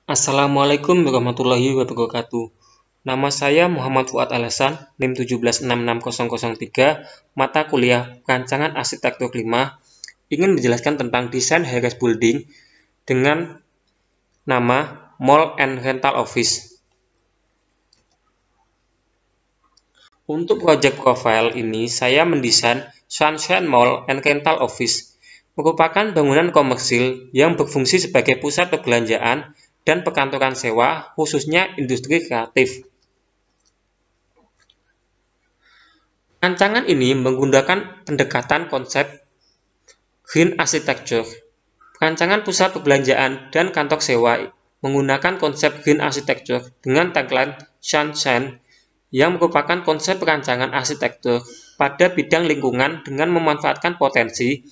Assalamualaikum warahmatullahi wabarakatuh. Nama saya Muhammad Fuad Al-Hasan, NIM 1766003, mata kuliah Perancangan Arsitektur 5, ingin menjelaskan tentang desain high-rise building dengan nama Mall and Rental Office. Untuk project profile ini, saya mendesain Sunshine Mall and Rental Office, merupakan bangunan komersil yang berfungsi sebagai pusat perbelanjaan dan perkantoran sewa, khususnya industri kreatif. Rancangan ini menggunakan pendekatan konsep green architecture. Rancangan pusat perbelanjaan dan kantor sewa menggunakan konsep green architecture dengan tagline Sunshine, yang merupakan konsep perancangan arsitektur pada bidang lingkungan dengan memanfaatkan potensi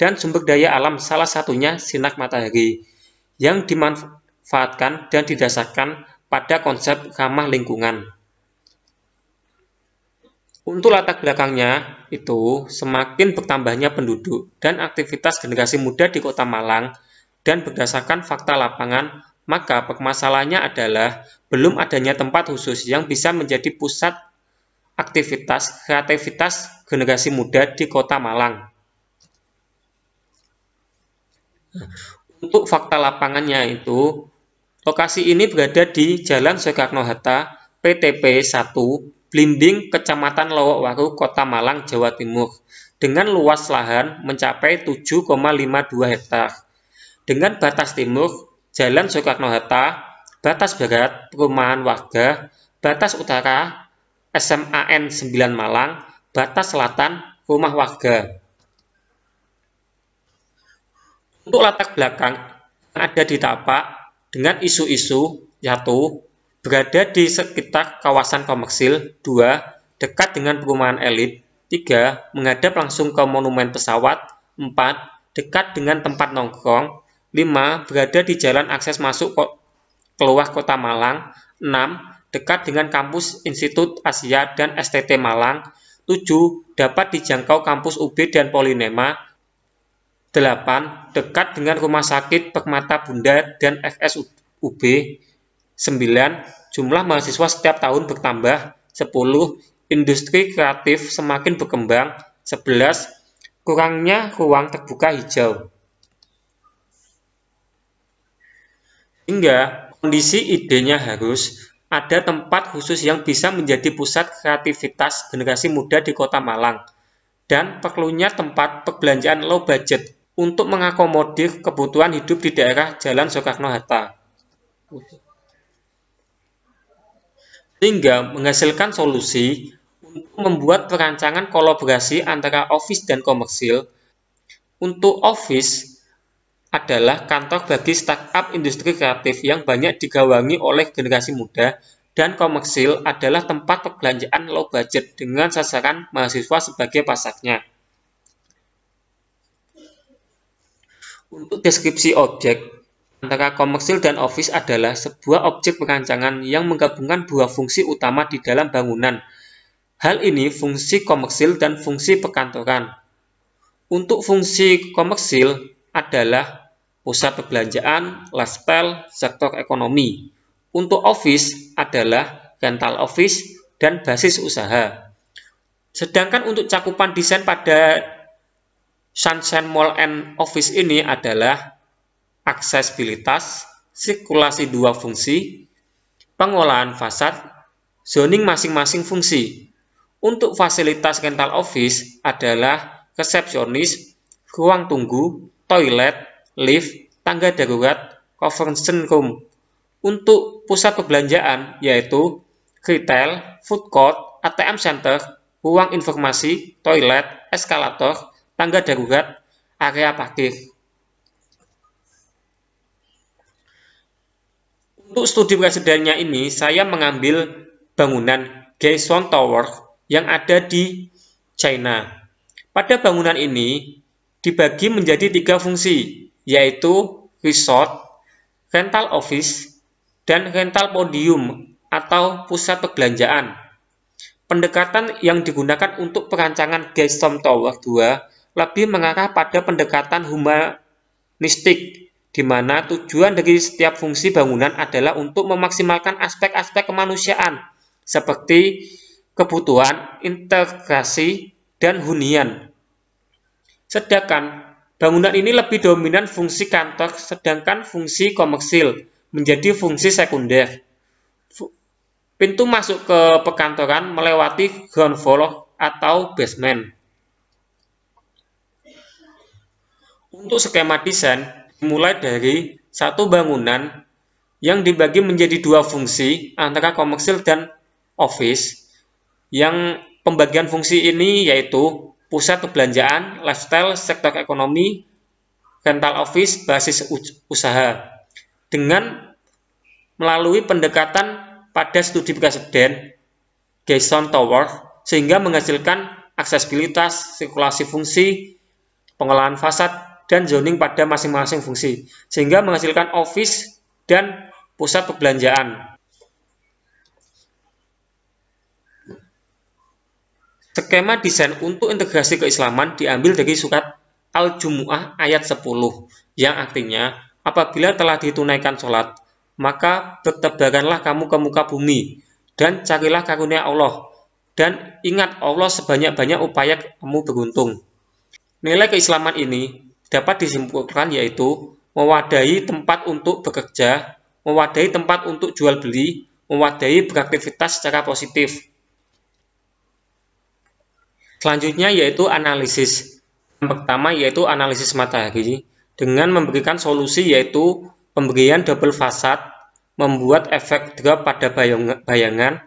dan sumber daya alam, salah satunya sinar matahari, yang dimanfaatkan dan didasarkan pada konsep ramah lingkungan. Untuk latar belakangnya itu, semakin bertambahnya penduduk dan aktivitas generasi muda di Kota Malang, dan berdasarkan fakta lapangan, maka permasalahannya adalah belum adanya tempat khusus yang bisa menjadi pusat aktivitas kreativitas generasi muda di Kota Malang. Untuk fakta lapangannya itu, lokasi ini berada di Jalan Soekarno-Hatta, PTP 1, Blimbing, Kecamatan Lowokwaru, Kota Malang, Jawa Timur, dengan luas lahan mencapai 7,52 hektar. Dengan batas timur, Jalan Soekarno-Hatta, batas barat, perumahan warga, batas utara, SMAN 9 Malang, batas selatan, rumah warga. Untuk latar belakang yang ada di tapak dengan isu-isu, 1. Berada di sekitar kawasan komersil, 2. Dekat dengan perumahan elit, 3. Menghadap langsung ke monumen pesawat, 4. Dekat dengan tempat nongkrong, 5. Berada di jalan akses masuk keluar Kota Malang, 6. Dekat dengan kampus Institut Asia dan STT Malang, 7. Dapat dijangkau kampus UB dan Polinema, 8. Dekat dengan Rumah Sakit Permata Bunda dan FSUB, 9. Jumlah mahasiswa setiap tahun bertambah, 10. Industri kreatif semakin berkembang, 11. Kurangnya ruang terbuka hijau. Hingga kondisi idenya harus ada tempat khusus yang bisa menjadi pusat kreativitas generasi muda di Kota Malang, dan perlunya tempat perbelanjaan low budget untuk mengakomodir kebutuhan hidup di daerah Jalan Soekarno-Hatta, sehingga menghasilkan solusi untuk membuat perancangan kolaborasi antara office dan komersil. Untuk office adalah kantor bagi startup industri kreatif yang banyak digawangi oleh generasi muda, dan komersil adalah tempat perbelanjaan low budget dengan sasaran mahasiswa sebagai pasarnya. Untuk deskripsi objek antara komersil dan office adalah sebuah objek perancangan yang menggabungkan dua fungsi utama di dalam bangunan. Hal ini fungsi komersil dan fungsi perkantoran. Untuk fungsi komersil adalah pusat perbelanjaan, lifestyle, sektor ekonomi. Untuk office adalah rental office dan basis usaha. Sedangkan untuk cakupan desain pada Sunshine Mall and Office ini adalah aksesibilitas, sirkulasi dua fungsi, pengolahan fasad, zoning masing-masing fungsi. Untuk fasilitas rental office adalah resepsionis, ruang tunggu, toilet, lift, tangga darurat, conference room. Untuk pusat perbelanjaan yaitu retail, food court, ATM center, ruang informasi, toilet, eskalator, tangga darurat, area parkir. Untuk studi presidennya ini, saya mengambil bangunan Gaeson Tower yang ada di China. Pada bangunan ini dibagi menjadi 3 fungsi, yaitu resort, rental office, dan rental podium atau pusat perbelanjaan. Pendekatan yang digunakan untuk perancangan Gaeson Tower 2 lebih mengarah pada pendekatan humanistik di mana tujuan dari setiap fungsi bangunan adalah untuk memaksimalkan aspek-aspek kemanusiaan, seperti kebutuhan, integrasi, dan hunian. Sedangkan bangunan ini lebih dominan fungsi kantor, sedangkan fungsi komersil menjadi fungsi sekunder. Pintu masuk ke perkantoran melewati ground floor atau basement. Untuk skema desain, dimulai dari satu bangunan yang dibagi menjadi dua fungsi antara komersil dan office. Yang pembagian fungsi ini yaitu pusat perbelanjaan, lifestyle, sektor ekonomi, rental office, basis usaha. Dengan melalui pendekatan pada studi presiden, Geisson Tower, sehingga menghasilkan aksesibilitas, sirkulasi fungsi, pengolahan fasad, dan zoning pada masing-masing fungsi, sehingga menghasilkan office dan pusat perbelanjaan. Skema desain untuk integrasi keislaman diambil dari surat Al-Jumu'ah ayat 10, yang artinya, apabila telah ditunaikan sholat, maka bertebaranlah kamu ke muka bumi, dan carilah karunia Allah, dan ingat Allah sebanyak-banyak upaya kamu beruntung. Nilai keislaman ini dapat disimpulkan yaitu mewadahi tempat untuk bekerja, mewadahi tempat untuk jual beli, mewadahi beraktivitas secara positif. Selanjutnya yaitu analisis. Yang pertama yaitu analisis matahari dengan memberikan solusi yaitu pemberian double fasad, membuat efek drop pada bayangan,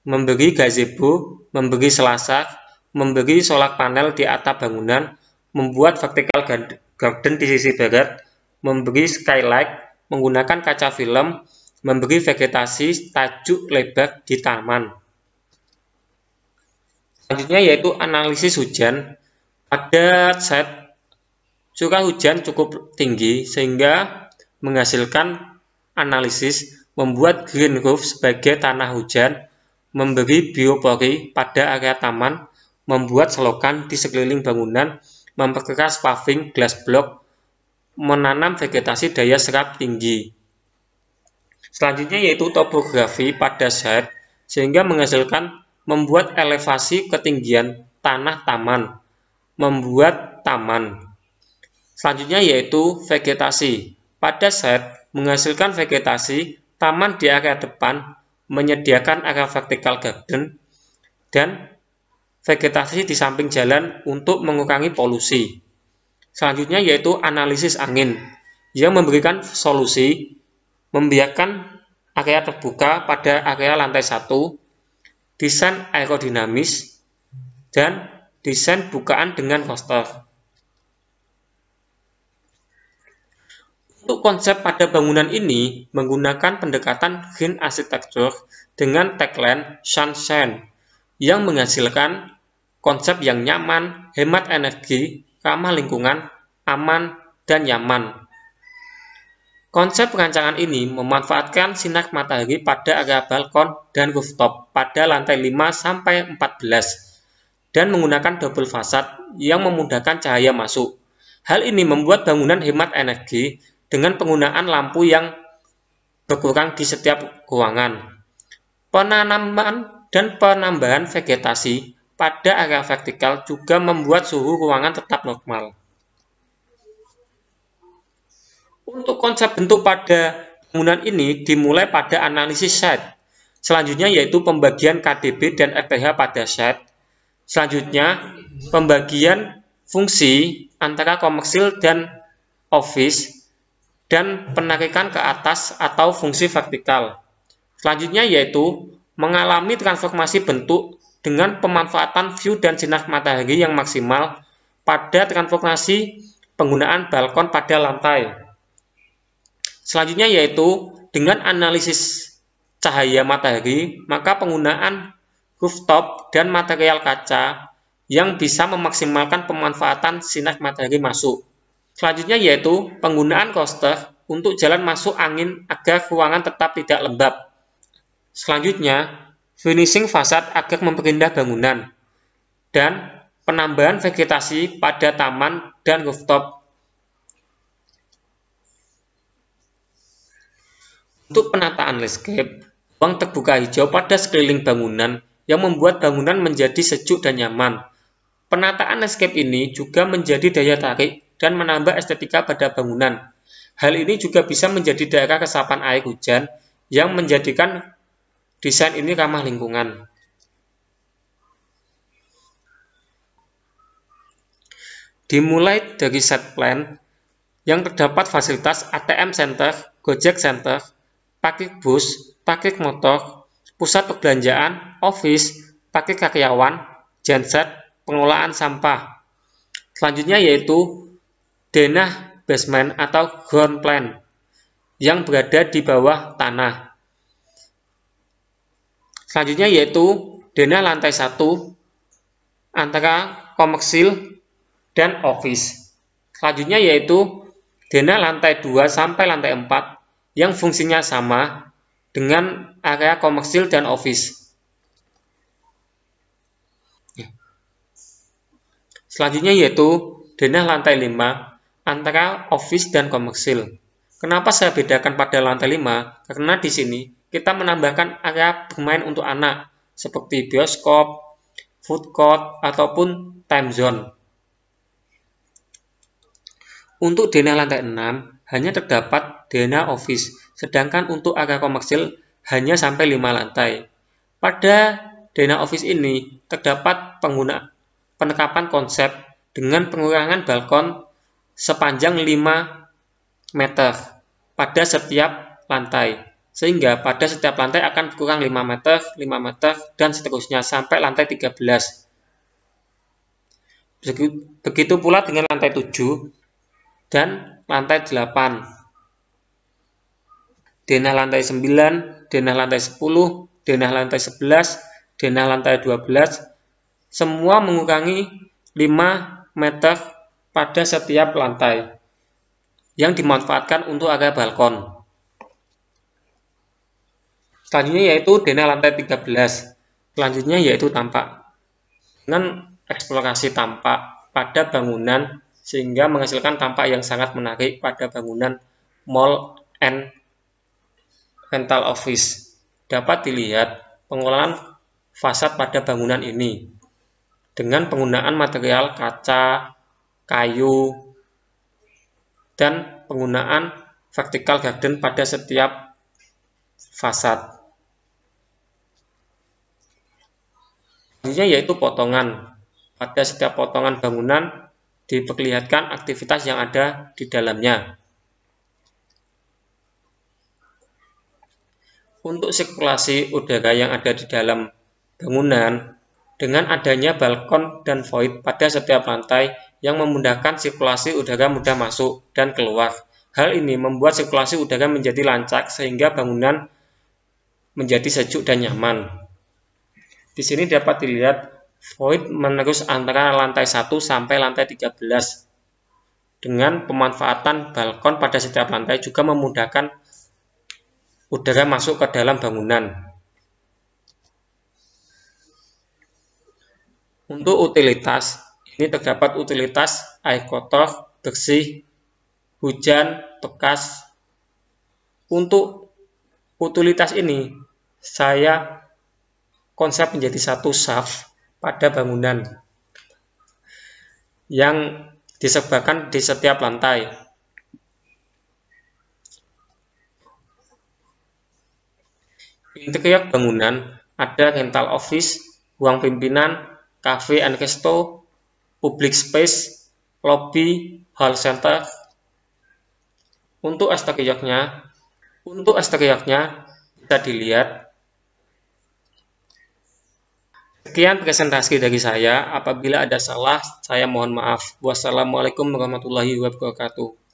memberi gazebo, memberi selasar, memberi solar panel di atap bangunan, membuat vertical garden di sisi barat, memberi skylight, menggunakan kaca film, memberi vegetasi tajuk lebar di taman. Selanjutnya yaitu analisis hujan. Pada saat curah hujan cukup tinggi sehingga menghasilkan analisis membuat green roof sebagai tanah hujan, memberi biopori pada area taman, membuat selokan di sekeliling bangunan, memperkeras paving glass block, menanam vegetasi daya serap tinggi. Selanjutnya yaitu topografi pada site sehingga menghasilkan membuat elevasi ketinggian tanah taman, membuat taman. Selanjutnya yaitu vegetasi. Pada site menghasilkan vegetasi, taman di area depan, menyediakan area vertical garden, dan vegetasi di samping jalan untuk mengurangi polusi. Selanjutnya yaitu analisis angin, yang memberikan solusi membiarkan area terbuka pada area lantai 1, desain aerodinamis, dan desain bukaan dengan coaster. Untuk konsep pada bangunan ini menggunakan pendekatan green architecture dengan tagline Sunshine, yang menghasilkan konsep yang nyaman, hemat energi, ramah lingkungan, aman, dan nyaman. Konsep perancangan ini memanfaatkan sinar matahari pada area balkon dan rooftop pada lantai 5-14 dan menggunakan double fasad yang memudahkan cahaya masuk. Hal ini membuat bangunan hemat energi dengan penggunaan lampu yang berkurang di setiap ruangan. Penanaman dan penambahan vegetasi pada area vertikal juga membuat suhu ruangan tetap normal. Untuk konsep bentuk pada bangunan ini dimulai pada analisis site. Selanjutnya yaitu pembagian KDB dan RPH pada site. Selanjutnya pembagian fungsi antara komersil dan office dan penarikan ke atas atau fungsi vertikal. Selanjutnya yaitu mengalami transformasi bentuk dengan pemanfaatan view dan sinar matahari yang maksimal pada transformasi penggunaan balkon pada lantai. Selanjutnya yaitu dengan analisis cahaya matahari, maka penggunaan rooftop dan material kaca yang bisa memaksimalkan pemanfaatan sinar matahari masuk. Selanjutnya yaitu penggunaan coaster untuk jalan masuk angin agar ruangan tetap tidak lembab. Selanjutnya, finishing fasad agar memperindah bangunan. Dan penambahan vegetasi pada taman dan rooftop. Untuk penataan landscape, ruang terbuka hijau pada sekeliling bangunan yang membuat bangunan menjadi sejuk dan nyaman. Penataan landscape ini juga menjadi daya tarik dan menambah estetika pada bangunan. Hal ini juga bisa menjadi daerah resapan air hujan yang menjadikan desain ini ramah lingkungan. Dimulai dari set plan yang terdapat fasilitas ATM Center, Gojek Center, parkir bus, parkir motor, pusat perbelanjaan, office, parkir karyawan, genset, pengolahan sampah. Selanjutnya yaitu denah basement atau ground plan yang berada di bawah tanah. Selanjutnya yaitu denah lantai 1 antara komersil dan office. Selanjutnya yaitu denah lantai 2 sampai lantai 4 yang fungsinya sama dengan area komersil dan office. Selanjutnya yaitu denah lantai 5 antara office dan komersil. Kenapa saya bedakan pada lantai 5? Karena di sini kita menambahkan area bermain untuk anak seperti bioskop, food court, ataupun time zone. Untuk denah lantai 6 hanya terdapat denah office, sedangkan untuk area komersil hanya sampai 5 lantai. Pada denah office ini terdapat penerapan konsep dengan pengurangan balkon sepanjang 5 meter pada setiap lantai, sehingga pada setiap lantai akan berkurang 5 meter, 5 meter, dan seterusnya sampai lantai 13. Begitu pula dengan lantai 7 dan lantai 8. Denah lantai 9, denah lantai 10, denah lantai 11, denah lantai 12, semua mengurangi 5 meter pada setiap lantai yang dimanfaatkan untuk area balkon. Selanjutnya yaitu denah lantai 13. Selanjutnya yaitu tampak. Dengan eksplorasi tampak pada bangunan sehingga menghasilkan tampak yang sangat menarik pada bangunan mall and rental office. Dapat dilihat pengolahan fasad pada bangunan ini dengan penggunaan material kaca, kayu, dan penggunaan vertical garden pada setiap fasad. Selanjutnya yaitu potongan. Pada setiap potongan bangunan diperlihatkan aktivitas yang ada di dalamnya. Untuk sirkulasi udara yang ada di dalam bangunan, dengan adanya balkon dan void pada setiap lantai yang memudahkan sirkulasi udara mudah masuk dan keluar. Hal ini membuat sirkulasi udara menjadi lancar sehingga bangunan menjadi sejuk dan nyaman. Di sini dapat dilihat void menerus antara lantai 1 sampai lantai 13. Dengan pemanfaatan balkon pada setiap lantai juga memudahkan udara masuk ke dalam bangunan. Untuk utilitas, ini terdapat utilitas air kotor, bersih, hujan, bekas. Untuk utilitas ini, saya konsep menjadi satu shaft pada bangunan yang disebarkan di setiap lantai. Interior bangunan ada rental office, ruang pimpinan, cafe and resto, public space, lobby, hall center. Untuk eksteriornya bisa dilihat. Sekian presentasi dari saya. Apabila ada salah, saya mohon maaf. Wassalamualaikum warahmatullahi wabarakatuh.